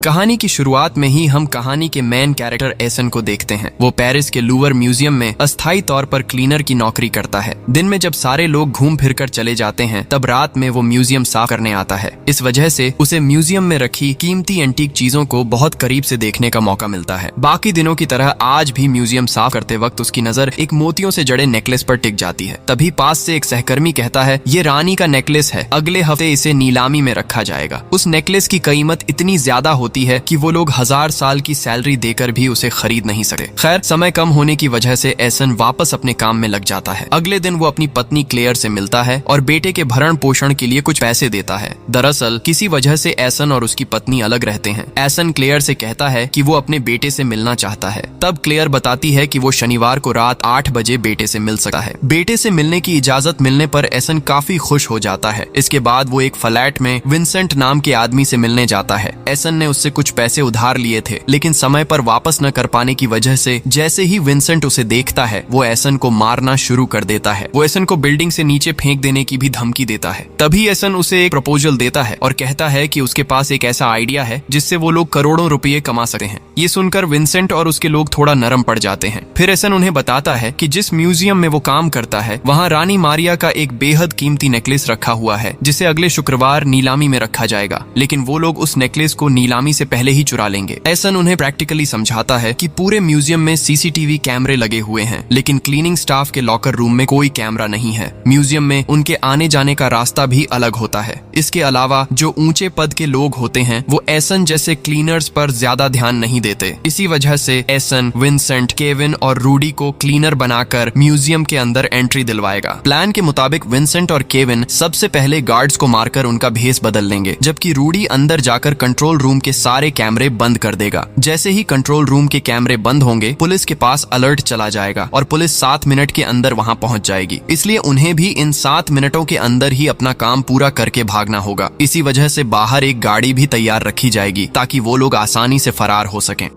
कहानी की शुरुआत में ही हम कहानी के मेन कैरेक्टर एसन को देखते हैं। वो पेरिस के लूवर म्यूजियम में अस्थायी तौर पर क्लीनर की नौकरी करता है। दिन में जब सारे लोग घूम फिर कर चले जाते हैं, तब रात में वो म्यूजियम साफ करने आता है। इस वजह से उसे म्यूजियम में रखी कीमती एंटीक चीजों को बहुत करीब से देखने का मौका मिलता है। बाकी दिनों की तरह आज भी म्यूजियम साफ करते वक्त उसकी नजर एक मोतियों से जड़े नेकलेस पर टिक जाती है। तभी पास से एक सहकर्मी कहता है, ये रानी का नेकलेस है, अगले हफ्ते इसे नीलामी में रखा जाएगा। उस नेकलेस की कीमत इतनी ज्यादा होती है कि वो लोग 1000 साल की सैलरी देकर भी उसे खरीद नहीं सके। खैर, समय कम होने की वजह से एसन वापस अपने काम में लग जाता है। अगले दिन वो अपनी पत्नी क्लेयर से मिलता है और बेटे के भरण पोषण के लिए कुछ पैसे देता है। दरअसल किसी वजह से एसन और उसकी पत्नी अलग रहते हैं। एसन क्लेयर से कहता है कि वो अपने बेटे से मिलना चाहता है। तब क्लेयर बताती है कि वो शनिवार को रात 8 बजे बेटे से मिल सकता है। बेटे से मिलने की इजाजत मिलने पर एसन काफी खुश हो जाता है। इसके बाद वो एक फ्लैट में विंसेंट नाम के आदमी से मिलने जाता है। एसन ने उससे कुछ पैसे उधार लिए थे, लेकिन समय पर वापस न कर पाने की वजह से जैसे ही विंसेंट उसे देखता है, वो एसन को मारना शुरू कर देता है। वो एसन को बिल्डिंग से नीचे फेंक देने की भी धमकी देता है। तभी एसन उसे एक प्रपोजल देता है और कहता है कि उसके पास एक ऐसा आइडिया है जिससे वो लोग करोड़ों रुपये कमा सकते हैं। ये सुनकर विंसेंट और उसके लोग थोड़ा नरम पड़ जाते हैं। फिर एसन उन्हें बताता है कि जिस म्यूजियम में वो काम करता है, वहाँ रानी मारिया का एक बेहद कीमती नेकलेस रखा हुआ है, जिसे अगले शुक्रवार नीलामी में रखा जाएगा। लेकिन वो लोग उस नेकलेस को नीलामी से पहले ही चुरा लेंगे। एसन उन्हें प्रैक्टिकली समझाता है कि पूरे म्यूजियम में सीसीटीवी कैमरे लगे हुए हैं, लेकिन क्लीनिंग स्टाफ के लॉकर रूम में कोई कैमरा नहीं है। म्यूजियम में उनके आने जाने का रास्ता भी अलग होता है। इसके अलावा जो ऊंचे पद के लोग होते हैं, वो एसन जैसे क्लीनर्स पर ज्यादा ध्यान नहीं देते। इसी वजह से एसन विंसेंट, केविन और रूडी को क्लीनर बनाकर म्यूजियम के अंदर एंट्री दिलवाएगा। प्लान के मुताबिक विंसेंट और केविन सबसे पहले गार्ड्स को मारकर उनका भेस बदल लेंगे, जबकि रूडी अंदर जाकर कंट्रोल रूम के सारे कैमरे बंद कर देगा। जैसे ही कंट्रोल रूम के कैमरे बंद होंगे, पुलिस के पास अलर्ट चला जाएगा और पुलिस 7 मिनट के अंदर वहां पहुंच जाएगी। इसलिए उन्हें भी इन 7 मिनटों के अंदर ही अपना काम पूरा करके भागना होगा। इसी वजह से बाहर एक गाड़ी भी तैयार रखी जाएगी ताकि वो लोग आसानी से फरार हो सकें।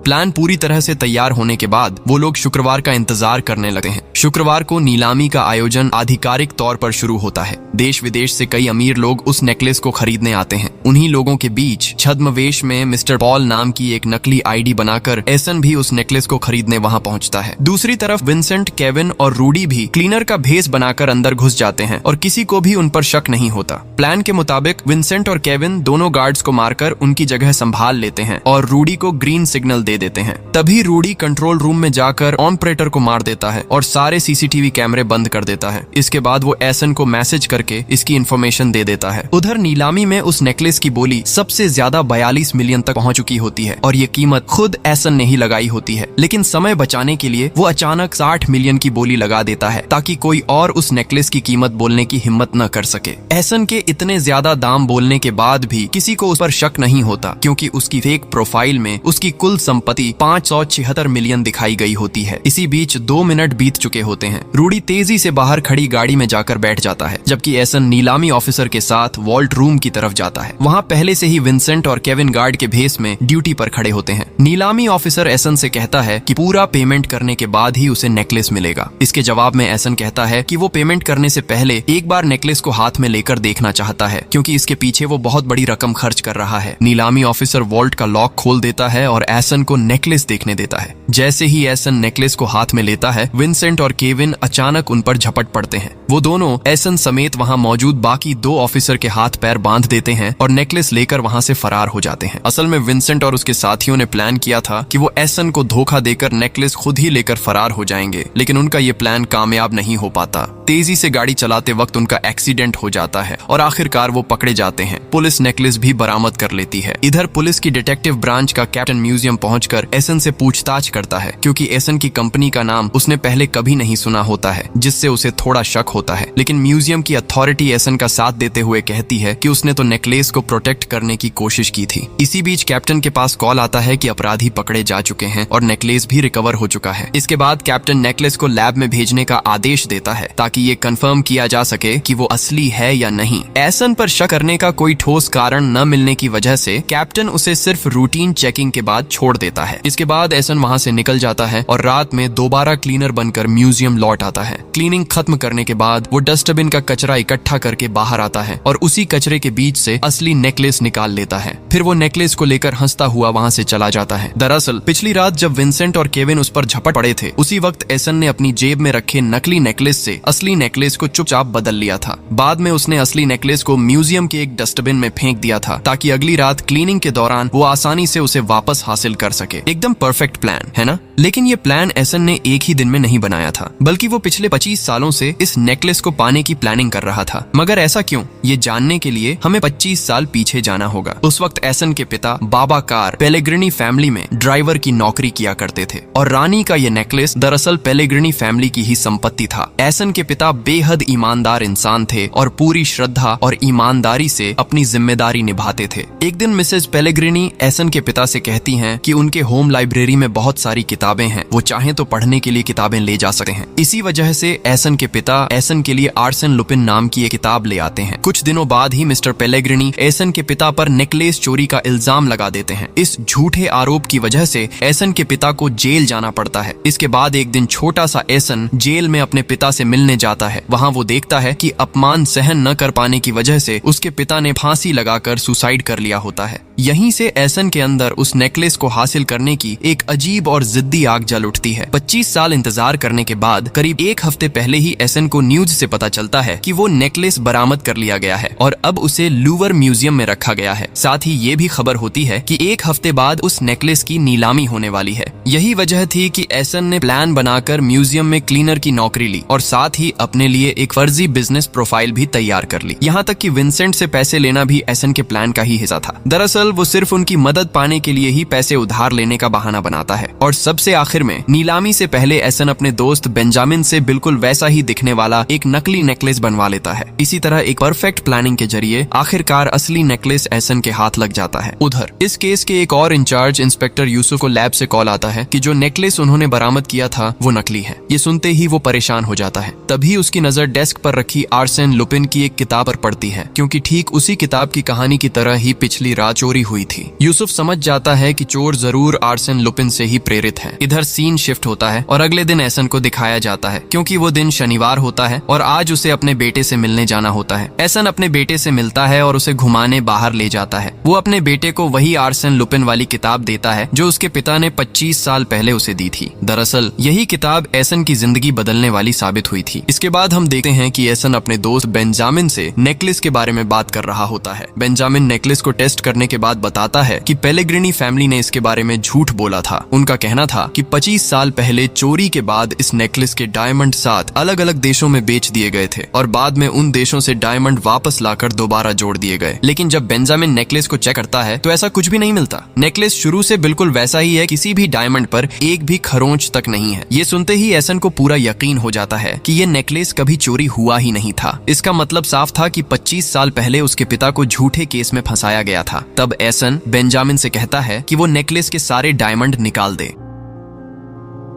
प्लान पूरी तरह से तैयार होने के बाद वो लोग शुक्रवार का इंतजार करने लगते हैं। शुक्रवार को नीलामी का आयोजन आधिकारिक तौर पर शुरू होता है। देश विदेश से कई अमीर लोग उस नेकलेस को खरीदने आते हैं। उन्हीं लोगों के बीच छद्मवेश में मिस्टर पॉल नाम की एक नकली आईडी बनाकर एसन भी उस नेकलेस को खरीदने वहां पहुंचता है। दूसरी तरफ विंसेंट, केविन और रूडी भी क्लीनर का भेस बनाकर अंदर घुस जाते हैं और किसी को भी उन पर शक नहीं होता। प्लान के मुताबिक विंसेंट और केविन दोनों गार्ड्स को मारकर उनकी जगह संभाल लेते हैं और रूडी को ग्रीन सिग्नल दे देते हैं। तभी रूडी कंट्रोल रूम में जाकर ऑपरेटर को मार देता है और सारे सीसीटीवी कैमरे बंद कर देता है। इसके बाद वो एसन को मैसेज करके इसकी इन्फॉर्मेशन दे देता है। उधर नीलामी में उस नेकलेस की बोली सबसे ज्यादा 42 मिलियन तक पहुंच चुकी होती है और ये कीमत खुद एसन ने ही लगाई होती है। लेकिन समय बचाने के लिए वो अचानक 60 मिलियन की बोली लगा देता है ताकि कोई और उस नेकलेस की कीमत बोलने की हिम्मत न कर सके। एसन के इतने ज्यादा दाम बोलने के बाद भी किसी को उस पर शक नहीं होता, क्योंकि उसकी फेक प्रोफाइल में उसकी कुल संपत्ति 576 मिलियन दिखाई गई होती है। इसी बीच 2 मिनट बीत चुके होते हैं। रूडी तेजी से बाहर खड़ी गाड़ी में जाकर बैठ जाता है, जबकि एसन नीलामी ऑफिसर के साथ वॉल्ट रूम की तरफ जाता है। वहाँ पहले से ही विंसेंट और केविन गार्ड के भेस में ड्यूटी पर खड़े होते हैं। नीलामी ऑफिसर एसन से कहता है कि पूरा पेमेंट करने के बाद ही उसे नेकलेस मिलेगा। इसके जवाब में एसन कहता है कि वो पेमेंट करने से पहले एक बार नेकलेस को हाथ में लेकर देखना चाहता है, क्योंकि इसके पीछे वो बहुत बड़ी रकम खर्च कर रहा है। नीलामी ऑफिसर वॉल्ट का लॉक खोल देता है और एसन को नेकलेस देखने देता है। जैसे ही एसन नेकलेस को हाथ में लेता है, विंसेंट और केविन अचानक उन पर झपट पड़ते हैं। वो दोनों एसन समेत वहां मौजूद बाकी 2 ऑफिसर के हाथ पैर बांध देते हैं और नेकलेस लेकर वहां से फरार हो जाते हैं। असल में विंसेंट और उसके साथियों ने प्लान किया था कि वो एसन को धोखा देकर नेकलेस खुद ही लेकर फरार हो जाएंगे, लेकिन उनका ये प्लान कामयाब नहीं हो पाता। तेजी से गाड़ी चलाते वक्त उनका एक्सीडेंट हो जाता है और आखिरकार वो पकड़े जाते हैं। पुलिस नेकलेस भी बरामद कर लेती है। इधर पुलिस की डिटेक्टिव ब्रांच का कैप्टन म्यूजियम पहुंचकर एसन से पूछताछ करता है, क्योंकि एसन की कंपनी का नाम उसने पहले कभी नहीं सुना होता है, जिससे उसे थोड़ा शक होता है। लेकिन म्यूजियम की अथॉरिटी एसन का साथ देते हुए कहती है कि उसने तो नेकलेस को प्रोटेक्ट करने की कोशिश की थी। इसी बीच कैप्टन के पास कॉल आता है कि अपराधी पकड़े जा चुके हैं और नेकलेस भी रिकवर हो चुका है। इसके बाद कैप्टन नेकलेस को लैब में भेजने का आदेश देता है ताकि ये कंफर्म किया जा सके कि वो असली है या नहीं। एसन पर शक करने का कोई ठोस कारण न मिलने की वजह से कैप्टन उसे सिर्फ रूटीन चेकिंग के बाद छोड़ देता है। इसके बाद एसन वहाँ से निकल जाता है और रात में दोबारा क्लीनर बनकर म्यूजियम लौट आता है। क्लीनिंग खत्म करने के बाद वो डस्टबिन का कचरा इकट्ठा करके बाहर आता है और उसी कचरे के बीच से असली नेकलेस निकाल लेता है। फिर वो नेकलेस को लेकर हंसता हुआ वहाँ से चला जाता है। दरअसल पिछली रात जब विंसेंट और केविन उस पर झपट पड़े थे, उसी वक्त एसन ने अपनी जेब में रखे नकली नेकलेस से असली नेकलेस को चुपचाप बदल लिया था। बाद में उसने असली नेकलेस को म्यूजियम के एक डस्टबिन में फेंक दिया था ताकि अगली रात क्लीनिंग के दौरान वो आसानी से उसे वापस हासिल कर सके। एकदम परफेक्ट प्लान है ना? लेकिन ये प्लान एसन ने एक ही दिन में नहीं बनाया था, बल्कि वो पिछले 25 सालों से इस नेकलेस को पाने की प्लानिंग कर रहा था। मगर ऐसा क्यों? ये जानने के लिए हमें 25 साल पीछे जाना होगा। उस वक्त एसन के पिता बाबा कार पेलेग्रिनी फैमिली में ड्राइवर की नौकरी किया करते थे और रानी का ये नेकलेस दरअसल पेलेग्रिनी फैमिली की ही संपत्ति था। एसन के पिता बेहद ईमानदार इंसान थे और पूरी श्रद्धा और ईमानदारी से अपनी जिम्मेदारी निभाते थे। एक दिन मिसेज पेलेग्रिनी एसन के पिता से कहती हैं कि उनके होम लाइब्रेरी में बहुत सारी किताबें हैं, वो चाहें तो पढ़ने के लिए किताबें ले जा सकते हैं। इसी वजह से एसन के पिता एसन के लिए आर्सेन लुपिन नाम की एक किताब ले आते हैं। कुछ दिनों बाद ही मिस्टर पेलेग्रिनी एसन के पिता पर नेकलेस चोरी का इल्जाम लगा देते हैं। इस झूठे आरोप की वजह से एसन के पिता को जेल जाना पड़ता है। इसके बाद एक दिन छोटा सा एसन जेल में अपने पिता से मिलने जाता है। वहाँ वो देखता है कि अपमान सहन न कर पाने की वजह से उसके पिता ने फांसी लगाकर सुसाइड कर लिया होता है। यहीं से एसन के अंदर उस नेकलेस को हासिल करने की एक अजीब और जिद्दी आग जल उठती है। 25 साल इंतजार करने के बाद करीब एक हफ्ते पहले ही एसन को न्यूज से पता चलता है कि वो नेकलेस बरामद कर लिया गया है और अब उसे लूवर म्यूजियम में रखा गया है। साथ ही ये भी खबर होती है कि एक हफ्ते बाद उस नेकलेस की नीलामी होने वाली है। यही वजह थी कि एसन ने प्लान बनाकर म्यूजियम में क्लीनर की नौकरी ली और साथ ही अपने लिए एक फर्जी बिजनेस प्रोफाइल भी तैयार कर ली। यहाँ तक कि विंसेंट से पैसे लेना भी एसन के प्लान का ही हिस्सा था। दरअसल वो सिर्फ उनकी मदद पाने के लिए ही पैसे उधार लेने का बहाना बनाता है और सबसे आखिर में नीलामी से पहले एसन अपने दोस्त बेंजामिन से बिल्कुल वैसा ही दिखने वाला एक नकली नेकलेस बनवा लेता है। इसी तरह एक परफेक्ट प्लानिंग के जरिए आखिरकार असली नेकलेस एसन के हाथ लग जाता है। उधर इस केस के एक और इंचार्ज इंस्पेक्टर यूसुफ को लैब से कॉल आता है कि जो नेकलेस उन्होंने बरामद किया था वो नकली है। ये सुनते ही वो परेशान हो जाता है। तभी उसकी नजर डेस्क पर रखी आर्सेन लुपिन की एक किताब पर पड़ती है, क्योंकि ठीक उसी किताब की कहानी की तरह ही पिछली रात चोरी हुई थी। यूसुफ समझ जाता है कि चोर जरूर आर्सेन लुपिन से ही प्रेरित है। इधर सीन शिफ्ट होता है और अगले दिन एसन को दिखाया जाता है, क्योंकि वो दिन शनिवार होता है और आज उसे अपने बेटे से मिलने जाना होता है। एसन अपने बेटे से मिलता है और उसे घुमाने बाहर ले जाता है। वो अपने बेटे को वही आर्सेन लुपिन वाली किताब देता है जो उसके पिता ने 25 साल पहले उसे दी थी। दरअसल यही किताब एसन की जिंदगी बदलने वाली साबित हुई थी। इसके बाद हम देखते हैं कि एसन अपने दोस्त बेंजामिन से नेकलेस के बारे में बात कर रहा होता है। बेंजामिन नेकलेस को टेस्ट करने के बाद बताता है कि पेलेग्रिनी फैमिली ने इसके बारे में झूठ बोला था। उनका कहना था कि 25 साल पहले चोरी के बाद इस नेकलेस के डायमंड 7 अलग अलग देशों में बेच दिए गए थे और बाद में उन देशों से डायमंड वापस लाकर दोबारा जोड़ दिए गए। लेकिन जब बेंजामिन नेकलेस को चेक करता है तो ऐसा कुछ भी नहीं मिलता। नेकलेस शुरू से बिल्कुल वैसा ही है, किसी भी डायमंड पर एक भी खरोंच तक नहीं है। ये सुनते ही एसन को पूरा यकीन हो जाता है कि ये नेकलेस कभी चोरी हुआ ही नहीं था। इसका मतलब साफ था कि 25 साल पहले उसके पिता को झूठे केस में फंसाया गया था। तब एसन बेंजामिन से कहता है कि वो नेकलेस के सारे डायमंड निकाल दे।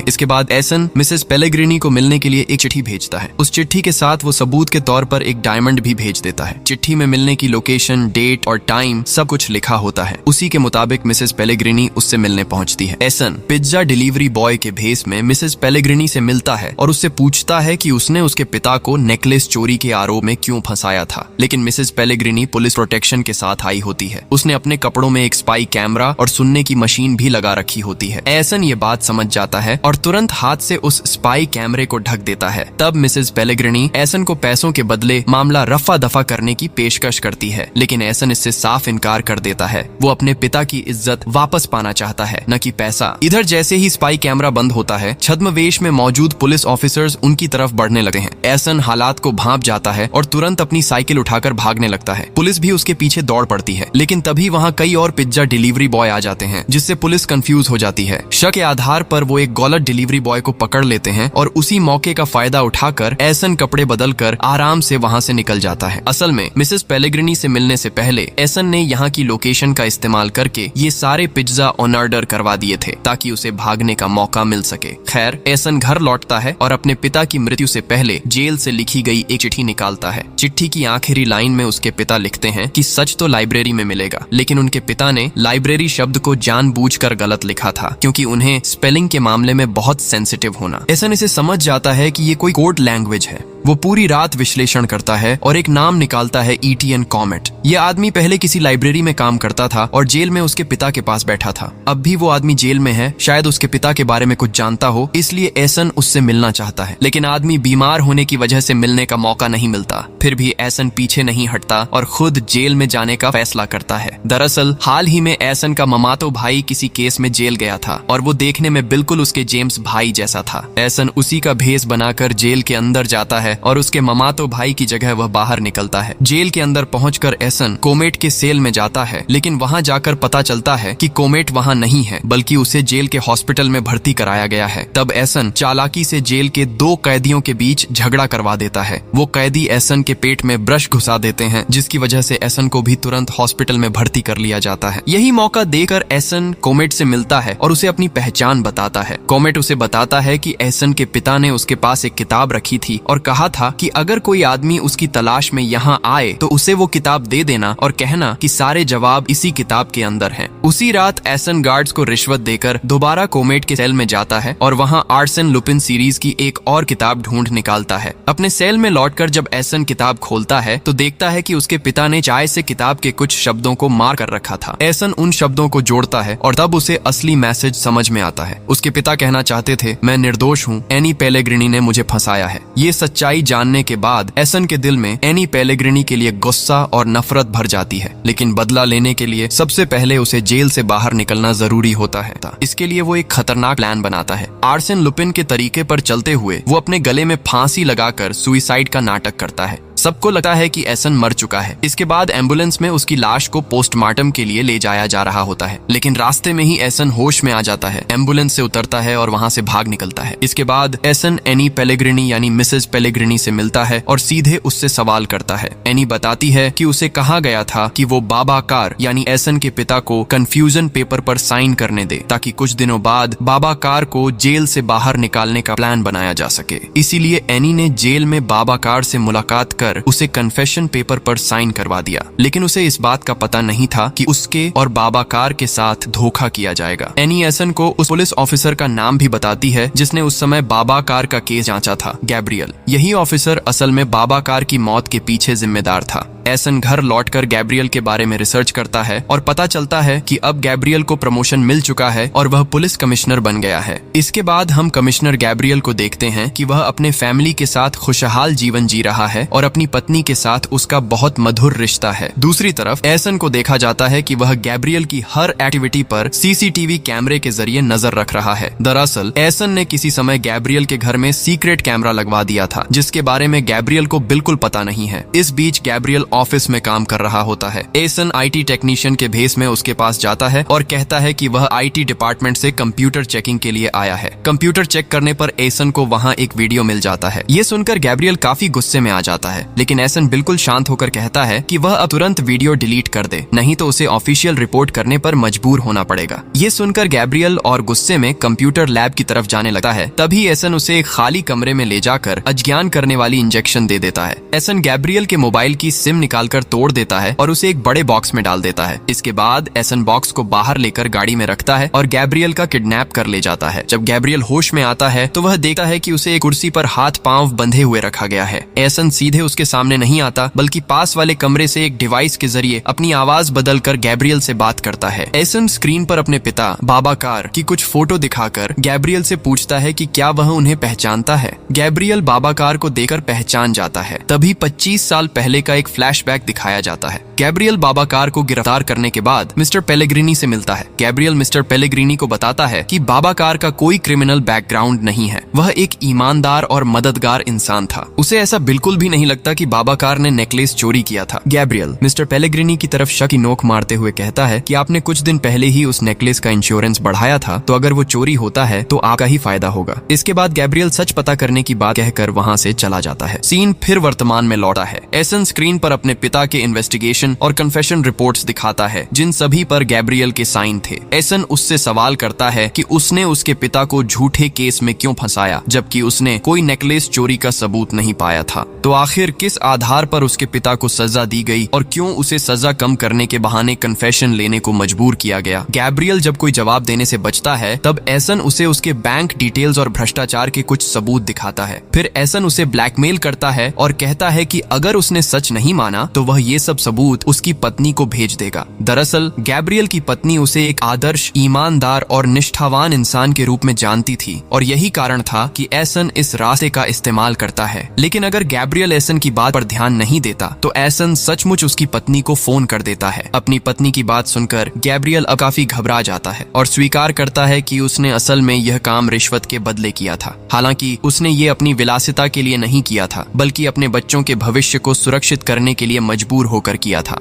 इसके बाद एसन मिसेस पेलेग्रिनी को मिलने के लिए एक चिट्ठी भेजता है। उस चिट्ठी के साथ वो सबूत के तौर पर एक डायमंड भी भेज देता है। चिट्ठी में मिलने की लोकेशन, डेट और टाइम सब कुछ लिखा होता है। उसी के मुताबिक मिसेस पेलेग्रिनी उससे मिलने पहुंचती है। एसन पिज्जा डिलीवरी बॉय के भेस में मिसेस पेलेग्रिनी से मिलता है और उससे पूछता है कि उसने उसके पिता को नेकलेस चोरी के आरोप में क्यों फंसाया था। लेकिन मिसेस पेलेग्रिनी पुलिस प्रोटेक्शन के साथ आई होती है। उसने अपने कपड़ों में एक स्पाई कैमरा और सुनने की मशीन भी लगा रखी होती है। एसन ये बात समझ जाता है और तुरंत हाथ से उस स्पाई कैमरे को ढक देता है। तब मिसेस पेलेग्रिनी एसन को पैसों के बदले मामला रफा दफा करने की पेशकश करती है, लेकिन एसन इससे साफ इनकार कर देता है। वो अपने पिता की इज्जत वापस पाना चाहता है, न कि पैसा। इधर जैसे ही स्पाई कैमरा बंद होता है, छद्मवेश में मौजूद पुलिस ऑफिसर्स उनकी तरफ बढ़ने लगते हैं। एसन हालात को भांप जाता है और तुरंत अपनी साइकिल उठाकर भागने लगता है। पुलिस भी उसके पीछे दौड़ पड़ती है, लेकिन तभी वहाँ कई और पिज्जा डिलीवरी बॉय आ जाते हैं, जिससे पुलिस कंफ्यूज हो जाती है। शक के आधार पर वो एक गॉलर गलत डिलीवरी बॉय को पकड़ लेते हैं और उसी मौके का फायदा उठाकर एसन कपड़े बदलकर आराम से वहां से निकल जाता है। असल में मिसेस पेलेग्रिनी से मिलने से पहले एसन ने यहाँ की लोकेशन का इस्तेमाल करके ये सारे पिज्जा ऑन ऑर्डर करवा दिए थे ताकि उसे भागने का मौका मिल सके। खैर, एसन घर लौटता है और अपने पिता की मृत्यु से पहले जेल से लिखी गई एक चिट्ठी निकालता है। चिट्ठी की आखिरी लाइन में उसके पिता लिखते हैं कि सच तो लाइब्रेरी में मिलेगा, लेकिन उनके पिता ने लाइब्रेरी शब्द को जानबूझकर गलत लिखा था क्योंकि उन्हें स्पेलिंग के मामले में बहुत सेंसिटिव होना। एसन इसे समझ जाता है कि ये कोई कोड लैंग्वेज है। वो पूरी रात विश्लेषण करता है और एक नाम निकालता है ETN कॉमेट। ये आदमी पहले किसी लाइब्रेरी में काम करता था और जेल में उसके पिता के पास बैठा था। अब भी वो आदमी जेल में है, शायद उसके पिता के बारे में कुछ जानता हो, इसलिए एसन उससे मिलना चाहता है, लेकिन आदमी बीमार होने की वजह से मिलने का मौका नहीं मिलता। फिर भी एसन पीछे नहीं हटता और खुद जेल में जाने का फैसला करता है। दरअसल हाल ही में एसन का ममातो भाई किसी केस में जेल गया था और वो देखने में बिल्कुल उसके जेम्स भाई जैसा था। एसन उसी का भेष बनाकर जेल के अंदर जाता है और उसके ममातो भाई की जगह वह बाहर निकलता है। जेल के अंदर पहुंचकर एसन कोमेट के सेल में जाता है, लेकिन वहां जाकर पता चलता है कि कोमेट वहां नहीं है, बल्कि उसे जेल के हॉस्पिटल में भर्ती कराया गया है। तब एसन चालाकी से जेल के 2 कैदियों के बीच झगड़ा करवा देता है। वो कैदी एसन के पेट में ब्रश घुसा देते हैं, जिसकी वजह से एसन को भी तुरंत हॉस्पिटल में भर्ती कर लिया जाता है। यही मौका देकर एसन कोमेट से मिलता है और उसे अपनी पहचान बताता है। कोमेट उसे बताता है कि एसन के पिता ने उसके पास एक किताब रखी थी और कहा था कि अगर कोई आदमी उसकी तलाश में यहाँ आए तो उसे वो किताब दे देना और कहना कि सारे जवाब इसी किताब के अंदर हैं। उसी रात एसन गार्ड्स को रिश्वत देकर दोबारा कोमेट के सेल में जाता है और वहाँ आर्सन लुपिन सीरीज की एक और किताब ढूंढ निकालता है। अपने सेल में लौटकर जब एसन किताब खोलता है तो देखता है कि उसके पिता ने चाय से किताब के कुछ शब्दों को मार कर रखा था। एसन उन शब्दों को जोड़ता है और तब उसे असली मैसेज समझ में आता है। उसके पिता कहना चाहते थे, मैं निर्दोष हूँ, एनी पेलेग्रिनी ने मुझे फंसाया है। ये सच्चाई जानने के बाद एसन के दिल में एनी पेलेग्रिनी के लिए गुस्सा और नफरत भर जाती है, लेकिन बदला लेने के लिए सबसे पहले उसे जेल से बाहर निकलना जरूरी होता है। इसके लिए वो एक खतरनाक प्लान बनाता है। आर्सन लुपिन के तरीके पर चलते हुए वो अपने गले में फांसी लगाकर सुसाइड का नाटक करता है। सबको लगता है कि एसन मर चुका है। इसके बाद एम्बुलेंस में उसकी लाश को पोस्टमार्टम के लिए ले जाया जा रहा होता है, लेकिन रास्ते में ही एसन होश में आ जाता है, एम्बुलेंस से उतरता है और वहां से भाग निकलता है। इसके बाद एसन एनी पेलेग्रिनी यानी मिसेस पेलेग्रिनी से मिलता है और सीधे उससे सवाल करता है। एनी बताती है कि उसे कहा गया था कि वो बाबा कार यानी एसन के पिता को कंफ्यूजन पेपर पर साइन करने दे ताकि कुछ दिनों बाद बाबा कार को जेल से बाहर निकालने का प्लान बनाया जा सके। इसीलिए एनी ने जेल में बाबा कार से मुलाकात कर उसे कन्फेशन पेपर पर साइन करवा दिया, लेकिन उसे इस बात का पता नहीं था कि उसके और बाबा कार के साथ धोखा किया जाएगा। एनी एसन को उस पुलिस ऑफिसर का नाम भी बताती है जिसने उस समय बाबा कार का केस जांचा था, गैब्रियल। यही ऑफिसर असल में बाबा कार की मौत के पीछे जिम्मेदार था। एसन घर लौटकर गैब्रियल के बारे में रिसर्च करता है और पता चलता है कि अब गैब्रियल को प्रमोशन मिल चुका है और वह पुलिस कमिश्नर बन गया है। इसके बाद हम कमिश्नर गैब्रियल को देखते हैं कि वह अपने फैमिली के साथ खुशहाल जीवन जी रहा है और अपनी पत्नी के साथ उसका बहुत मधुर रिश्ता है। दूसरी तरफ एसन को देखा जाता है कि वह गैब्रियल की हर एक्टिविटी पर CCTV कैमरे के जरिए नजर रख रहा है। दरअसल एसन ने किसी समय गैब्रियल के घर में सीक्रेट कैमरा लगवा दिया था, जिसके बारे में गैब्रियल को बिल्कुल पता नहीं है। इस बीच गैब्रियल ऑफिस में काम कर रहा होता है। एसन IT टेक्नीशियन के भेस में उसके पास जाता है और कहता है कि वह IT डिपार्टमेंट से कंप्यूटर चेकिंग के लिए आया है। कंप्यूटर चेक करने पर एसन को वहाँ एक वीडियो मिल जाता है। ये सुनकर गैब्रियल काफी गुस्से में आ जाता है, लेकिन एसन बिल्कुल शांत होकर कहता है कि वह अब तुरंत वीडियो डिलीट कर दे, नहीं तो उसे ऑफिशियल रिपोर्ट करने पर मजबूर होना पड़ेगा। ये सुनकर गैब्रियल और गुस्से में कंप्यूटर लैब की तरफ जाने लगता है। तभी एसन उसे एक खाली कमरे में ले जाकर अज्ञान करने वाली इंजेक्शन दे देता है। एसन गैब्रियल के मोबाइल की सिम निकालकर तोड़ देता है और उसे एक बड़े बॉक्स में डाल देता है। इसके बाद एसन बॉक्स को बाहर लेकर गाड़ी में रखता है और गैब्रियल का किडनैप कर ले जाता है। जब गैब्रियल होश में आता है तो वह देखता है कि उसे एक कुर्सी पर हाथ पांव बंधे हुए रखा गया है। एसन सीधे उसके सामने नहीं आता, बल्कि पास वाले कमरे से एक डिवाइस के जरिए अपनी आवाज बदलकर गैब्रियल से बात करता है। एसन स्क्रीन पर अपने पिता बाबा कार की कुछ फोटो दिखाकर गैब्रियल से पूछता है कि क्या वह उन्हें पहचानता है। गैब्रियल बाबा कार को देखकर पहचान जाता है। तभी 25 साल पहले का एक फ्लैशबैक दिखाया जाता है। गैब्रियल बाबा कार को गिरफ्तार करने के बाद मिस्टर पेलेग्रिनी से मिलता है। गैब्रियल मिस्टर पेलेग्रिनी को बताता है कि बाबा कार का कोई क्रिमिनल बैकग्राउंड नहीं है, वह एक ईमानदार और मददगार इंसान था। उसे ऐसा बिल्कुल भी नहीं लगता देखता कि बाबाकार ने नेकलेस चोरी किया था। गैब्रियल मिस्टर पेलेग्रिनी की तरफ शक की नोक मारते हुए कहता है कि आपने कुछ दिन पहले ही उस नेकलेस का इंश्योरेंस बढ़ाया था, तो अगर वो चोरी होता है तो आपका ही फायदा होगा। इसके बाद गैब्रियल सच पता करने की बात कहकर वहाँ से चला जाता है। सीन फिर वर्तमान में लौटा है। एसन स्क्रीन पर अपने पिता के इन्वेस्टिगेशन और कन्फेशन रिपोर्ट्स दिखाता है, जिन सभी पर गैब्रियल के साइन थे। एसन उससे सवाल करता है कि उसने उसके पिता को झूठे केस में क्यों फंसाया, जबकि उसने कोई नेकलेस चोरी का सबूत नहीं पाया था। तो आखिर किस आधार पर उसके पिता को सजा दी गई और क्यों उसे सजा कम करने के बहाने कन्फेशन लेने को मजबूर किया गया। गैब्रियल जब कोई जवाब देने से बचता है, तब एसन उसे उसके बैंक डिटेल्स और भ्रष्टाचार के कुछ सबूत दिखाता है। फिर एसन उसे ब्लैकमेल करता है और कहता है कि अगर उसने सच नहीं माना तो वह ये सब सबूत उसकी पत्नी को भेज देगा। दरअसल गैब्रियल की पत्नी उसे एक आदर्श, ईमानदार और निष्ठावान इंसान के रूप में जानती थी और यही कारण था कि एसन इस रास्ते का इस्तेमाल करता है। लेकिन अगर गैब्रियल एसन की बात पर ध्यान नहीं देता तो एसन सचमुच उसकी पत्नी को फोन कर देता है। अपनी पत्नी की बात सुनकर गैब्रियल अब काफी घबरा जाता है और स्वीकार करता है कि उसने असल में यह काम रिश्वत के बदले किया था। हालांकि उसने ये अपनी विलासिता के लिए नहीं किया था, बल्कि अपने बच्चों के भविष्य को सुरक्षित करने के लिए मजबूर होकर किया था।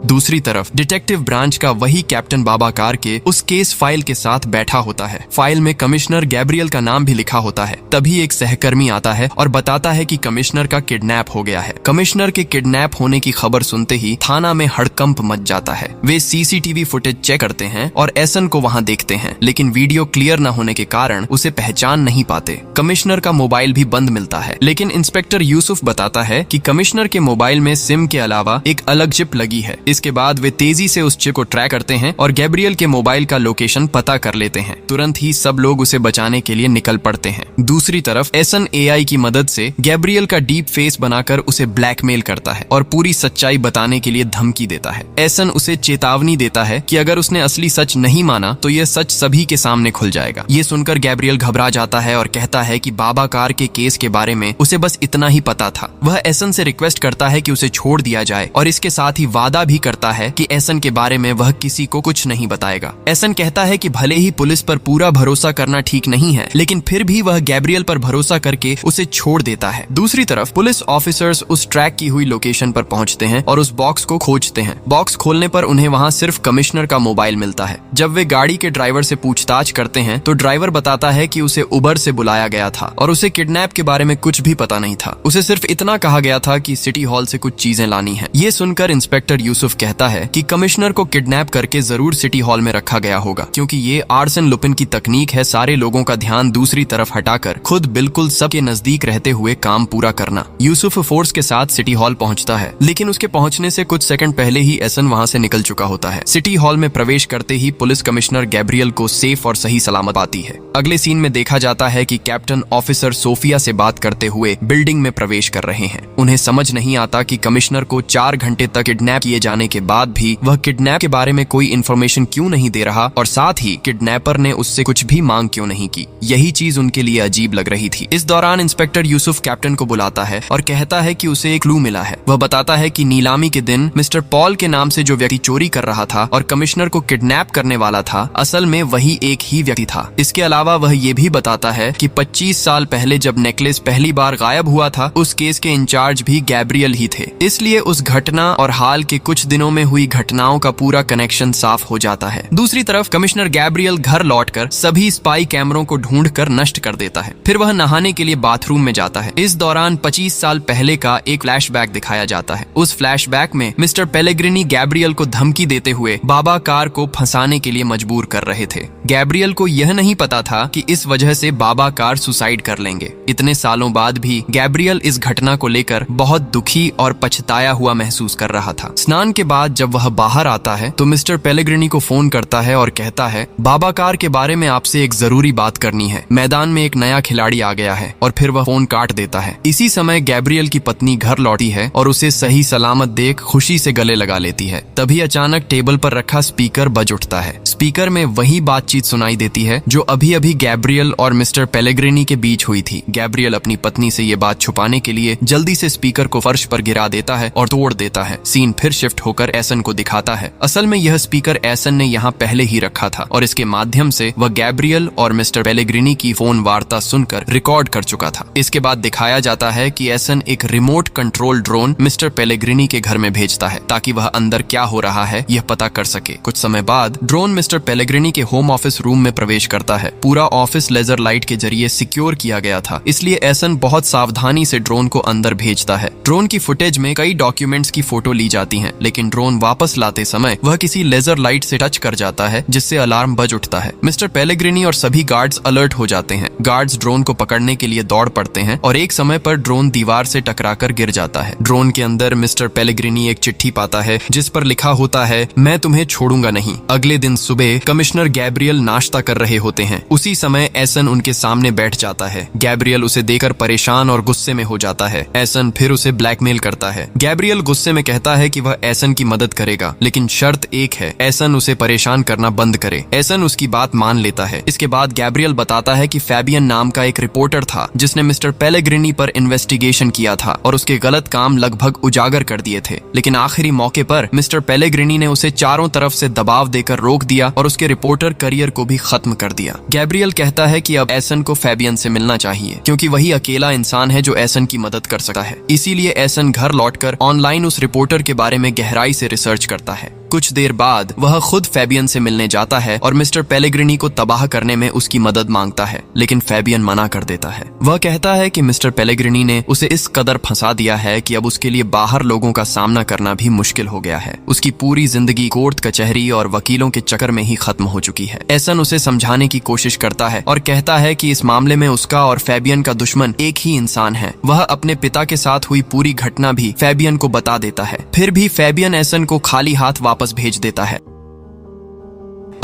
दूसरी तरफ डिटेक्टिव ब्रांच का वही कैप्टन बाबाकार के उस केस फाइल के साथ बैठा होता है। फाइल में कमिश्नर गैब्रियल का नाम भी लिखा होता है। तभी एक सहकर्मी आता है और बताता है कि कमिश्नर का किडनैप हो गया है। कमिश्नर के किडनैप होने की खबर सुनते ही थाना में हड़कंप मच जाता है। वे सीसीटीवी फुटेज चेक करते हैं और एसन को वहां देखते हैं, लेकिन वीडियो क्लियर न होने के कारण उसे पहचान नहीं पाते। कमिश्नर का मोबाइल भी बंद मिलता है, लेकिन इंस्पेक्टर यूसुफ बताता है कि कमिश्नर के मोबाइल में सिम के अलावा एक अलग चिप लगी है। इसके बाद वे तेजी से उस चिप को ट्रैक करते हैं और गैब्रियल के मोबाइल का लोकेशन पता कर लेते हैं। तुरंत ही सब लोग उसे बचाने के लिए निकल पड़ते हैं। दूसरी तरफ एसन एआई की मदद से गैब्रियल का डीप फेस बनाकर उसे ब्लैकमेल करता है और पूरी सच्चाई बताने के लिए धमकी देता है। एसन उसे चेतावनी देता है कि अगर उसने असली सच नहीं माना तो यह सच सभी के सामने खुल जाएगा। ये सुनकर गैब्रियल घबरा जाता है और कहता है कि बाबाकार के केस के बारे में उसे बस इतना ही पता था। वह एसन से रिक्वेस्ट करता है कि उसे छोड़ दिया जाए और इसके साथ ही वादा भी करता है कि एसन के बारे में वह किसी को कुछ नहीं बताएगा। एसन कहता है कि भले ही पुलिस पर पूरा भरोसा करना ठीक नहीं है, लेकिन फिर भी वह गैब्रियल पर भरोसा करके उसे छोड़ देता है। दूसरी तरफ पुलिस ऑफिसर्स उस ट्रैक की हुई लोकेशन पर पहुंचते हैं और उस बॉक्स को खोजते हैं। बॉक्स खोलने पर उन्हें वहां सिर्फ कमिश्नर का मोबाइल मिलता है। जब वे गाड़ी के ड्राइवर से पूछताछ करते हैं तो ड्राइवर बताता है कि उसे उबर से बुलाया गया था और उसे किडनैप के बारे में कुछ भी पता नहीं था। उसे सिर्फ इतना कहा गया था कि सिटी हॉल से कुछ चीजें लानी है। ये सुनकर इंस्पेक्टर यूसुफ कहता है कि कमिश्नर को किडनैप करके जरूर सिटी हॉल में रखा गया होगा, क्योंकि ये आर्सन लुपिन की तकनीक है सारे लोगों का ध्यान दूसरी तरफ हटाकर खुद बिल्कुल सबके नजदीक रहते हुए काम पूरा करना। यूसुफ फोर्स के साथ सिटी हॉल पहुंचता है, लेकिन उसके पहुंचने से कुछ सेकंड पहले ही एसन वहां से निकल चुका होता है। सिटी हॉल में प्रवेश करते ही पुलिस कमिश्नर गैब्रियल को सेफ और सही सलामत पाती है। अगले सीन में देखा जाता है कि कैप्टन ऑफिसर सोफिया से बात करते हुए बिल्डिंग में प्रवेश कर रहे हैं। उन्हें समझ नहीं आता कि कमिश्नर को 4 घंटे तक किडनैप किए जाने के बाद भी वह किडनैप के बारे में कोई इन्फॉर्मेशन क्यों नहीं दे रहा और साथ ही किडनैपर ने उससे कुछ भी मांग क्यों नहीं की। यही चीज उनके लिए अजीब लग रही थी। इस दौरान इंस्पेक्टर यूसुफ कैप्टन को बुलाता है और कहता है कि उसे एक क्लू मिला है। वह बताता है कि नीलामी के दिन मिस्टर पॉल के नाम से जो व्यक्ति चोरी कर रहा था और कमिश्नर को किडनैप करने वाला था, असल में वही एक ही व्यक्ति था। इसके अलावा वह ये भी बताता है कि 25 साल पहले जब नेकलेस पहली बार गायब हुआ था, उस केस के इंचार्ज भी गैब्रियल ही थे। इसलिए उस घटना और हाल के कुछ दिनों में हुई घटनाओं का पूरा कनेक्शन साफ हो जाता है। दूसरी तरफ कमिश्नर गैब्रियल घर लौटकर सभी स्पाई कैमरों को ढूंढकर नष्ट कर देता है। फिर वह नहाने के लिए बाथरूम में जाता है। इस दौरान 25 साल पहले का एक फ्लैशबैक दिखाया जाता है। उस फ्लैशबैक में मिस्टर पेलेग्रिनी गैब्रियल को धमकी देते हुए बाबाकार को फंसाने के लिए मजबूर कर रहे थे। गैब्रियल को यह नहीं पता था कि इस वजह से बाबाकार सुसाइड कर लेंगे। इतने सालों बाद भी गैब्रियल इस घटना को लेकर बहुत दुखी और पछताया हुआ महसूस कर रहा था। स्नान के बाद जब वह बाहर आता है तो मिस्टर पेलेग्रिनी को फोन करता है और कहता है, बाबाकार के बारे में आपसे एक जरूरी बात करनी है। मैदान में एक नया खिलाड़ी आ गया है। और फिर वह फोन काट देता है। इसी समय गैब्रियल की पत्नी घर लौटी है और उसे सही सलामत देख खुशी से गले लगा लेती है। तभी अचानक टेबल पर रखा स्पीकर बज उठता है। स्पीकर में वही बातचीत सुनाई देती है जो अभी अभी गैब्रियल और मिस्टर पेलेग्रिनी के बीच हुई थी। गैब्रियल अपनी पत्नी से ये बात छुपाने के लिए जल्दी से स्पीकर को फर्श पर गिरा देता है और तोड़ देता है। सीन फिर शिफ्ट होकर एसन को दिखाता है। असल में यह स्पीकर एसन ने यहाँ पहले ही रखा था और इसके माध्यम से वह गैब्रियल और मिस्टर पेलेग्रिनी की फोन वार्ता सुनकर रिकॉर्ड कर चुका था। इसके बाद दिखाया जाता है कि एसन एक remote control drone mister Pellegrini के घर में भेजता है ताकि वह अंदर क्या हो रहा है यह पता कर सके। कुछ समय बाद ड्रोन मिस्टर पेलेग्रिनी के होम ऑफिस रूम में प्रवेश करता है। पूरा ऑफिस लेजर लाइट के जरिए सिक्योर किया गया था, इसलिए एसन बहुत सावधानी से ड्रोन को अंदर भेजता है। ड्रोन की फुटेज में कई डॉक्यूमेंट्स की फोटो ली जाती हैं, लेकिन ड्रोन वापस लाते समय वह किसी लेजर लाइट से टच कर जाता है जिससे अलार्म बज उठता है। मिस्टर पेलेग्रिनी और सभी गार्ड्स अलर्ट हो जाते हैं। गार्ड्स ड्रोन को पकड़ने के लिए दौड़ पड़ते हैं और एक समय पर ड्रोन दीवार से टकराकर गिर जाता है। ड्रोन के अंदर मिस्टर पेलेग्रिनी एक चिट्ठी पाता है जिस पर लिखा होता है, मैं तुम्हें छोड़ूंगा नहीं। अगले दिन सुबह कमिश्नर गैब्रियल नाश्ता कर रहे होते हैं। उसी समय एसन उनके सामने बैठ जाता है। गैब्रियल उसे देखकर परेशान और गुस्से में हो जाता है। एसन फिर उसे ब्लैकमेल करता है। गैब्रियल गुस्से में कहता है कि वह एसन की मदद करेगा, लेकिन शर्त एक है, एसन उसे परेशान करना बंद करे। एसन उसकी बात मान लेता है। इसके बाद गैब्रियल बताता है कि फैबियन नाम का एक रिपोर्टर था जिसने मिस्टर पेलेग्रिनी पर इन्वेस्टिगेशन किया था और उसके गलत काम लगभग उजागर कर दिए थे, लेकिन आखिरी मौके पर मिस्टर पेलेग्रिनी ने उसे चारों तरफ से दबाव देकर रोक दिया और उसके रिपोर्टर करियर को भी खत्म कर दिया। गैब्रियल कहता है कि अब एसन को फैबियन से मिलना चाहिए क्योंकि वही अकेला इंसान है जो एसन की मदद कर सकता है। इसीलिए एसन घर लौटकर ऑनलाइन उस रिपोर्टर के बारे में गहराई से रिसर्च करता है। कुछ देर बाद वह खुद फैबियन से मिलने जाता है और मिस्टर पेलेग्रिनी को तबाह करने में उसकी मदद मांगता है, लेकिन फैबियन मना कर देता है। वह कहता है कि मिस्टर पेलेग्रिनी ने उसे इस कदर फंसा दिया है कि अब उसके लिए बाहर लोगों का सामना करना भी मुश्किल हो गया है। उसकी पूरी जिंदगी कोर्ट कचहरी और वकीलों के चक्कर में ही खत्म हो चुकी है। एसन उसे समझाने की कोशिश करता है और कहता है कि इस मामले में उसका और फैबियन का दुश्मन एक ही इंसान है। वह अपने पिता के साथ हुई पूरी घटना भी फैबियन को बता देता है। फिर भी फैबियन एसन को खाली हाथ वापस भेज देता है।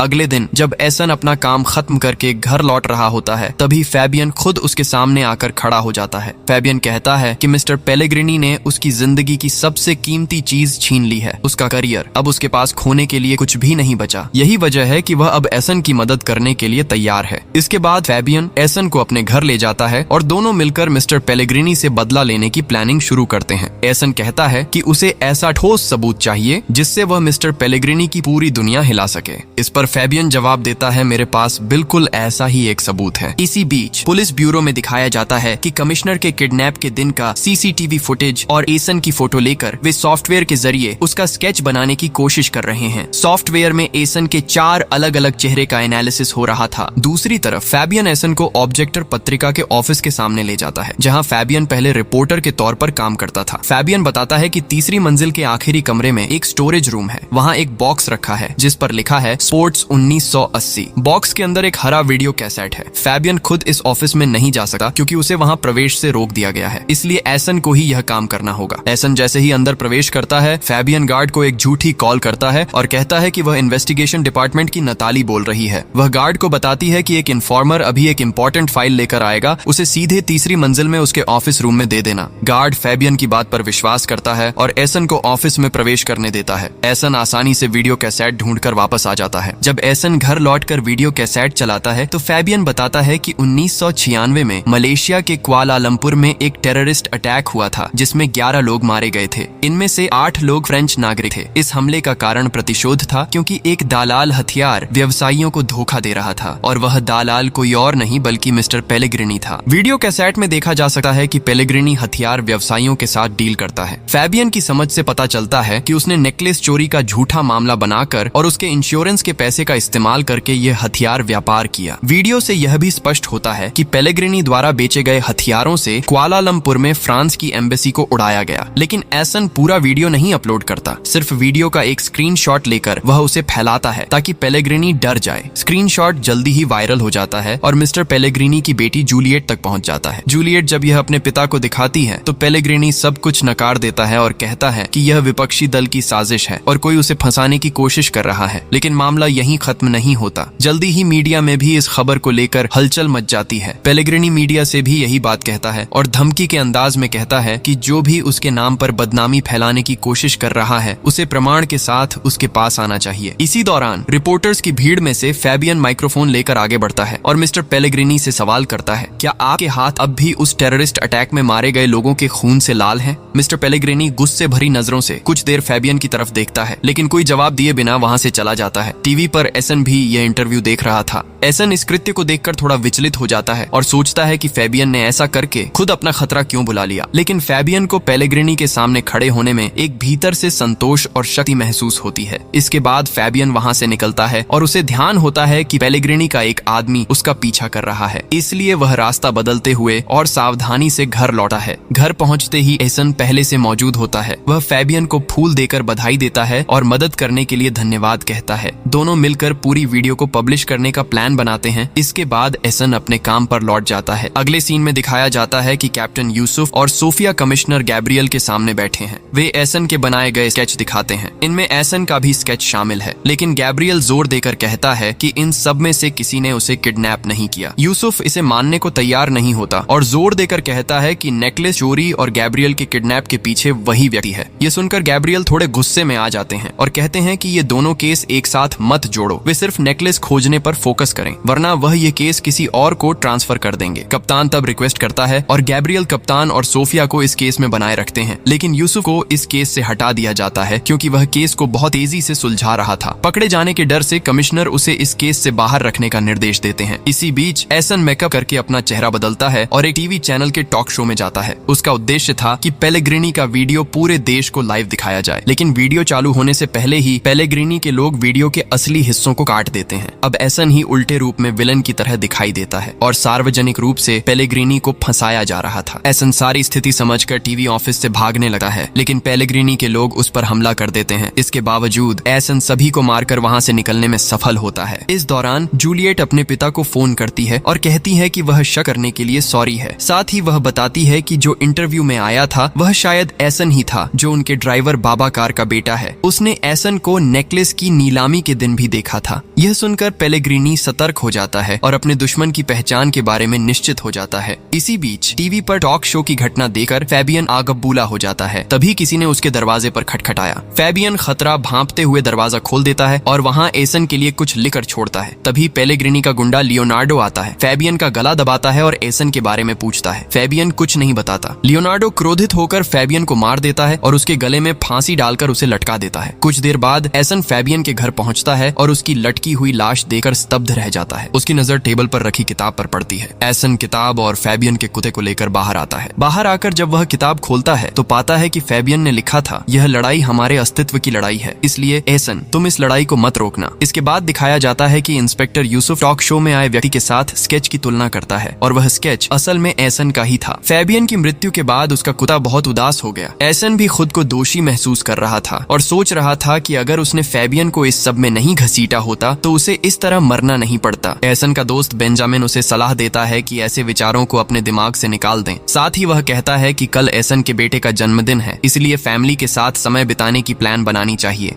अगले दिन जब एसन अपना काम खत्म करके घर लौट रहा होता है, तभी फैबियन खुद उसके सामने आकर खड़ा हो जाता है। फैबियन कहता है कि मिस्टर पेलेग्रिनी ने उसकी जिंदगी की सबसे कीमती चीज छीन ली है, उसका करियर। अब उसके पास खोने के लिए कुछ भी नहीं बचा। यही वजह है कि वह अब एसन की मदद करने के लिए तैयार है। इसके बाद फैबियन एसन को अपने घर ले जाता है और दोनों मिलकर मिस्टर पेलेग्रिनी से बदला लेने की प्लानिंग शुरू करते हैं। एसन कहता है कि उसे ऐसा ठोस सबूत चाहिए जिससे वह मिस्टर पेलेग्रिनी की पूरी दुनिया हिला सके। इस पर फैबियन जवाब देता है, मेरे पास बिल्कुल ऐसा ही एक सबूत है। इसी बीच पुलिस ब्यूरो में दिखाया जाता है कि कमिश्नर के किडनैप के दिन का सीसीटीवी फुटेज और एसन की फोटो लेकर वे सॉफ्टवेयर के जरिए उसका स्केच बनाने की कोशिश कर रहे हैं। सॉफ्टवेयर में एसन के 4 अलग अलग चेहरे का एनालिसिस हो रहा था। दूसरी तरफ फैबियन एसन को ऑब्जेक्टर पत्रिका के ऑफिस के सामने ले जाता है, जहाँ फैबियन पहले रिपोर्टर के तौर पर काम करता था। फैबियन बताता है कि तीसरी मंजिल के आखिरी कमरे में एक स्टोरेज रूम है। वहाँ एक बॉक्स रखा है जिस पर लिखा है स्पोर्ट्स 1980। बॉक्स के अंदर एक हरा वीडियो कैसेट है। फैबियन खुद इस ऑफिस में नहीं जा सकता क्योंकि उसे वहां प्रवेश से रोक दिया गया है, इसलिए एसन को ही यह काम करना होगा। एसन जैसे ही अंदर प्रवेश करता है, फैबियन गार्ड को एक झूठी कॉल करता है और कहता है कि वह इन्वेस्टिगेशन डिपार्टमेंट की नताली बोल रही है। वह गार्ड को बताती है कि एक इन्फॉर्मर अभी एक इम्पोर्टेंट फाइल लेकर आएगा, उसे सीधे तीसरी मंजिल में उसके ऑफिस रूम में दे देना। गार्ड फैबियन की बात पर विश्वास करता है और एसन को ऑफिस में प्रवेश करने देता है। एसन आसानी से वीडियो कैसेट ढूंढकर वापस आ जाता है। जब एसन घर लौटकर वीडियो कैसेट चलाता है तो फैबियन बताता है कि 1996 में मलेशिया के कुआलालंपुर में एक टेररिस्ट अटैक हुआ था जिसमें 11 लोग मारे गए थे। इनमें से 8 लोग फ्रेंच नागरिक थे। इस हमले का कारण प्रतिशोध था क्योंकि एक दालाल हथियार व्यवसायियों को धोखा दे रहा था और वह दालाल कोई और नहीं बल्कि मिस्टर पेलेग्रिनी था। वीडियो कैसेट में देखा जा सकता है कि पेलेग्रिनी हथियार व्यवसायियों के साथ डील करता है। फैबियन की समझ से पता चलता है कि उसने नेकलेस चोरी का झूठा मामला बनाकर और उसके इंश्योरेंस के पैसे का इस्तेमाल करके यह हथियार व्यापार किया। वीडियो से यह भी स्पष्ट होता है कि पेलेग्रिनी द्वारा बेचे गए हथियारों से कुआलालंपुर में फ्रांस की एम्बेसी को उड़ाया गया। लेकिन एसन पूरा वीडियो नहीं अपलोड करता, सिर्फ वीडियो का एक स्क्रीनशॉट लेकर वह उसे फैलाता है ताकि पेलेग्रिनी डर जाए। स्क्रीनशॉट जल्दी ही वायरल हो जाता है और मिस्टर पेलेग्रिनी की बेटी जूलियट तक पहुंच जाता है। जूलियट जब यह अपने पिता को दिखाती है तो पेलेग्रिनी सब कुछ नकार देता है और कहता है कि यह विपक्षी दल की साजिश है और कोई उसे फंसाने की कोशिश कर रहा है। लेकिन मामला यही यहीं खत्म नहीं होता। जल्दी ही मीडिया में भी इस खबर को लेकर हलचल मच जाती है। पेलेग्रिनी मीडिया से भी यही बात कहता है और धमकी के अंदाज में कहता है कि जो भी उसके नाम पर बदनामी फैलाने की कोशिश कर रहा है उसे प्रमाण के साथ उसके पास आना चाहिए। इसी दौरान रिपोर्टर्स की भीड़ में से फैबियन माइक्रोफोन लेकर आगे बढ़ता है और मिस्टर पेलेग्रिनी से सवाल करता है, क्या आपके हाथ अब भी उस टेररिस्ट अटैक में मारे गए लोगों के खून से लाल हैं? मिस्टर पेलेग्रिनी गुस्से भरी नजरों से कुछ देर फैबियन की तरफ देखता है, लेकिन कोई जवाब दिए बिना वहां से चला जाता है। टीवी पर एसन भी यह इंटरव्यू देख रहा था। एसन इस कृत्य को देखकर थोड़ा विचलित हो जाता है और सोचता है कि फैबियन ने ऐसा करके खुद अपना खतरा क्यों बुला लिया। लेकिन फैबियन को पेलेग्रिनी के सामने खड़े होने में एक भीतर से संतोष और शक्ति महसूस होती है। इसके बाद फैबियन वहां से निकलता है और उसे ध्यान होता है कि पेलेग्रिनी का एक आदमी उसका पीछा कर रहा है, इसलिए वह रास्ता बदलते हुए और सावधानी से घर लौटा है। घर पहुंचते ही एसन पहले से मौजूद होता है। वह फैबियन को फूल देकर बधाई देता है और मदद करने के लिए धन्यवाद कहता है। दोनों मिलकर पूरी वीडियो को पब्लिश करने का प्लान बनाते हैं। इसके बाद एसन अपने काम पर लौट जाता है। अगले सीन में दिखाया जाता है कि कैप्टन यूसुफ और सोफिया कमिश्नर गैब्रियल के सामने बैठे हैं। वे एसन के बनाए गए स्केच दिखाते हैं। इनमें एसन का भी स्केच शामिल है, लेकिन गैब्रियल जोर देकर कहता है कि इन सब में से किसी ने उसे किडनैप नहीं किया। यूसुफ इसे मानने को तैयार नहीं होता और जोर देकर कहता है कि नेकलेस चोरी और गैब्रियल के किडनैप के पीछे वही व्यक्ति है। ये सुनकर गैब्रियल थोड़े गुस्से में आ जाते हैं और कहते हैं कि ये दोनों केस एक साथ मत जोड़ो, वे सिर्फ नेकलेस खोजने पर फोकस करें, वरना वह ये केस किसी और को ट्रांसफर कर देंगे। कप्तान तब रिक्वेस्ट करता है और गैब्रियल कप्तान और सोफिया को इस केस में बनाए रखते हैं, लेकिन यूसुफ को इस केस से हटा दिया जाता है क्योंकि वह केस को बहुत तेजी से सुलझा रहा था। पकड़े जाने के डर से कमिश्नर उसे इस केस से बाहर रखने का निर्देश देते हैं। इसी बीच एसन मेकअप करके अपना चेहरा बदलता है और एक टीवी चैनल के टॉक शो में जाता है। उसका उद्देश्य था कि पेलेग्रिनी का वीडियो पूरे देश को लाइव दिखाया जाए, लेकिन वीडियो चालू होने से पहले ही पेलेग्रिनी के लोग वीडियो के असली हिस्सों को काट देते हैं। अब एसन ही उल्टे रूप में विलन की तरह दिखाई देता है और सार्वजनिक रूप से पेलेग्रिनी को फंसाया जा रहा था। एसन सारी स्थिति समझकर टीवी ऑफिस से भागने लगा है, लेकिन पेलेग्रिनी के लोग उस पर हमला कर देते हैं। इसके बावजूद एसन सभी को मारकर वहां से निकलने में सफल होता है। इस दौरान जूलियट अपने पिता को फोन करती है और कहती है कि वह शक करने के लिए सॉरी है। साथ ही वह बताती है कि जो इंटरव्यू में आया था वह शायद एसन ही था, जो उनके ड्राइवर बाबा कार का बेटा है। उसने एसन को नेकलेस की नीलामी के दिन भी देखा था। यह सुनकर पेलेग्रिनी सतर्क हो जाता है और अपने दुश्मन की पहचान के बारे में निश्चित हो जाता है। इसी बीच टीवी पर टॉक शो की घटना देखकर फैबियन आगबूला हो जाता है। तभी किसी ने उसके दरवाजे पर खटखटाया। फैबियन खतरा भांपते हुए दरवाजा खोल देता है और वहाँ एसन के लिए कुछ लिखकर छोड़ता है। तभी पेलेग्रिनी का गुंडा लियोनार्डो आता है, फैबियन का गला दबाता है और एसन के बारे में पूछता है। फैबियन कुछ नहीं बताता। लियोनार्डो क्रोधित होकर फैबियन को मार देता है और उसके गले में फांसी डालकर उसे लटका देता है। कुछ देर बाद एसन फैबियन के घर पहुंचता है और उसकी लटकी हुई लाश देखकर स्तब्ध रह जाता है। उसकी नजर टेबल पर रखी किताब पर पड़ती है। एसन किताब और फैबियन के कुत्ते को लेकर बाहर आता है। बाहर आकर जब वह किताब खोलता है तो पाता है कि फैबियन ने लिखा था, यह लड़ाई हमारे अस्तित्व की लड़ाई है, इसलिए एसन तुम इस लड़ाई को मत रोकना। इसके बाद दिखाया जाता है कि इंस्पेक्टर यूसुफ टॉक शो में आए व्यक्ति के साथ स्केच की तुलना करता है और वह स्केच असल में एसन का ही था। फैबियन की मृत्यु के बाद उसका कुत्ता बहुत उदास हो गया। एसन भी खुद को दोषी महसूस कर रहा था और सोच रहा था कि अगर उसने फैबियन को इस सब में नहीं घसीटा होता तो उसे इस तरह मरना नहीं पड़ता। एसन का दोस्त बेंजामिन उसे सलाह देता है कि ऐसे विचारों को अपने दिमाग से निकाल दें। साथ ही वह कहता है कि कल एसन के बेटे का जन्मदिन है, इसलिए फैमिली के साथ समय बिताने की प्लान बनानी चाहिए।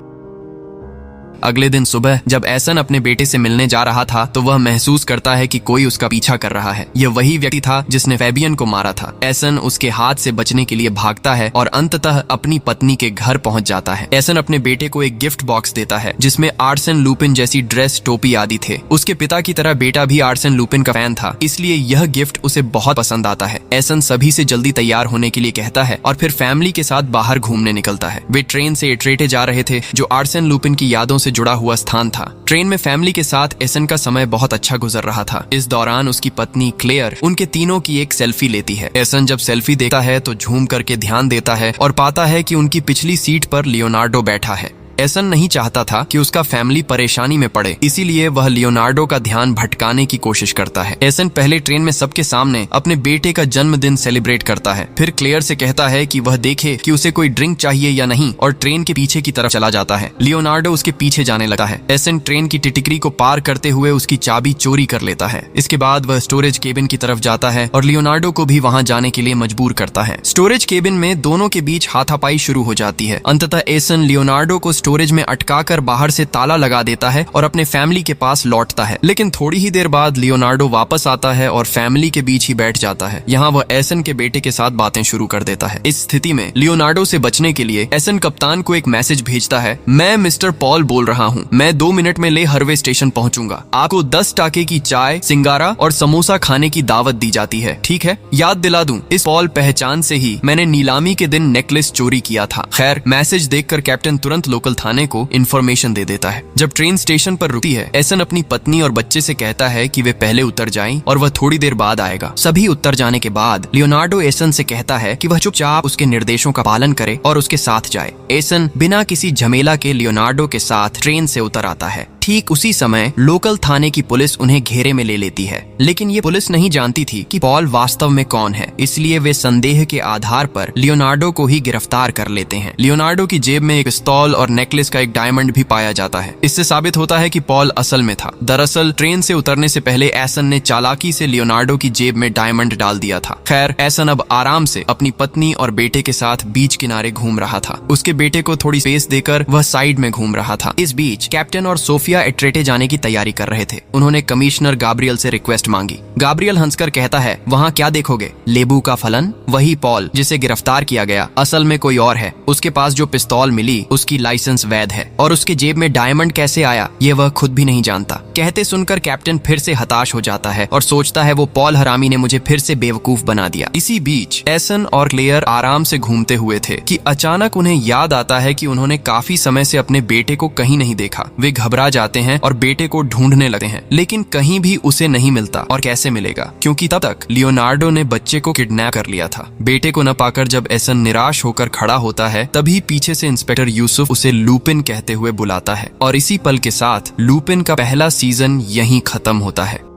अगले दिन सुबह जब एसन अपने बेटे से मिलने जा रहा था तो वह महसूस करता है कि कोई उसका पीछा कर रहा है। यह वही व्यक्ति था जिसने फैबियन को मारा था। एसन उसके हाथ से बचने के लिए भागता है और अंततः अपनी पत्नी के घर पहुंच जाता है। एसन अपने बेटे को एक गिफ्ट बॉक्स देता है जिसमें आर्सेन लुपिन जैसी ड्रेस, टोपी आदि थे। उसके पिता की तरह बेटा भी आर्सेन लुपिन का फैन था, इसलिए यह गिफ्ट उसे बहुत पसंद आता है। एसन सभी से जल्दी तैयार होने के लिए कहता है और फिर फैमिली के साथ बाहर घूमने निकलता है। वे ट्रेन से एट्रेटे जा रहे थे जो आर्सेन लुपिन की यादों से जुड़ा हुआ स्थान था। ट्रेन में फैमिली के साथ एसन का समय बहुत अच्छा गुजर रहा था। इस दौरान उसकी पत्नी क्लेयर उनके तीनों की एक सेल्फी लेती है। एसन जब सेल्फी देखता है तो झूम करके ध्यान देता है और पाता है कि उनकी पिछली सीट पर लियोनार्डो बैठा है। एसन नहीं चाहता था कि उसका फैमिली परेशानी में पड़े, इसीलिए वह लियोनार्डो का ध्यान भटकाने की कोशिश करता है। एसन पहले ट्रेन में सबके सामने अपने बेटे का जन्मदिन सेलिब्रेट करता है, फिर क्लेयर से कहता है कि वह देखे कि उसे कोई ड्रिंक चाहिए या नहीं और ट्रेन के पीछे की तरफ चला जाता है। लियोनार्डो उसके पीछे जाने लगा है। एसन ट्रेन की टिटिकरी को पार करते हुए उसकी चाबी चोरी कर लेता है। इसके बाद वह स्टोरेज केबिन की तरफ जाता है और लियोनार्डो को भी वहां जाने के लिए मजबूर करता है। स्टोरेज केबिन में दोनों के बीच हाथापाई शुरू हो जाती है। अंततः एसन लियोनार्डो को स्टोरेज में अटकाकर बाहर से ताला लगा देता है और अपने फैमिली के पास लौटता है। लेकिन थोड़ी ही देर बाद लियोनार्डो वापस आता है और फैमिली के बीच ही बैठ जाता है। यहाँ वह एसन के बेटे के साथ बातें शुरू कर देता है। इस स्थिति में लियोनार्डो से बचने के लिए एसन कप्तान को एक मैसेज भेजता है, मैं मिस्टर पॉल बोल रहा हूँ, मैं 2 मिनट में ले हरवे स्टेशन पहुंचूंगा। आपको 10 टाके की चाय, सिंगारा और समोसा खाने की दावत दी जाती है, ठीक है? याद दिला दूं, इस पॉल पहचान से ही मैंने नीलामी के दिन नेकलेस चोरी किया था। खैर, मैसेज देखकर कैप्टन तुरंत लोकल थाने को इन्फॉर्मेशन दे देता है। जब ट्रेन स्टेशन पर रुकती है, एसन अपनी पत्नी और बच्चे से कहता है कि वे पहले उतर जाएं और वह थोड़ी देर बाद आएगा। सभी उतर जाने के बाद लियोनार्डो एसन से कहता है कि वह चुपचाप उसके निर्देशों का पालन करे और उसके साथ जाए। एसन बिना किसी झमेला के लियोनार्डो के साथ ट्रेन से उतर आता है। ठीक उसी समय लोकल थाने की पुलिस उन्हें घेरे में ले लेती है, लेकिन ये पुलिस नहीं जानती थी कि पॉल वास्तव में कौन है, इसलिए वे संदेह के आधार पर लियोनार्डो को ही गिरफ्तार कर लेते हैं। लियोनार्डो की जेब में एक पिस्तौल और नेकलेस का एक डायमंड भी पाया जाता है। इससे साबित होता है कि पॉल असल में था। दरअसल ट्रेन से उतरने से पहले एसन ने चालाकी से लियोनार्डो की जेब में डायमंड डाल दिया था। खैर, एसन अब आराम से अपनी पत्नी और बेटे के साथ बीच किनारे घूम रहा था। उसके बेटे को थोड़ी स्पेस देकर वह साइड में घूम रहा था। इस बीच कैप्टन और सोफिया एट्रेटे जाने की तैयारी कर रहे थे। उन्होंने कमिश्नर गाब्रियल से रिक्वेस्ट मांगी। गाब्रियल हंसकर कहता है, वहाँ क्या देखोगे, लेबू का फलन? वही पॉल जिसे गिरफ्तार किया गया असल में कोई और है। उसके पास जो पिस्तौल मिली उसकी लाइसेंस वैध है और उसके जेब में डायमंड कैसे आया ये वह खुद भी नहीं जानता। कहते सुनकर कैप्टन फिर से हताश हो जाता है और सोचता है वो पॉल हरामी ने मुझे फिर से बेवकूफ बना दिया। इसी बीच एसन और क्लेयर आराम से घूमते हुए थे कि अचानक उन्हें याद आता है कि उन्होंने काफी समय से अपने बेटे को कहीं नहीं देखा। वे घबरा जाते हैं और बेटे को ढूंढने लगते हैं, लेकिन कहीं भी उसे नहीं मिलता। और कैसे मिलेगा, क्योंकि तब तक लियोनार्डो ने बच्चे को किडनैप कर लिया था। बेटे को न पाकर जब एसन निराश होकर खड़ा होता है, तभी पीछे से इंस्पेक्टर यूसुफ उसे लूपिन कहते हुए बुलाता है और इसी पल के साथ लूपिन का पहला सीजन यहीं खत्म होता है।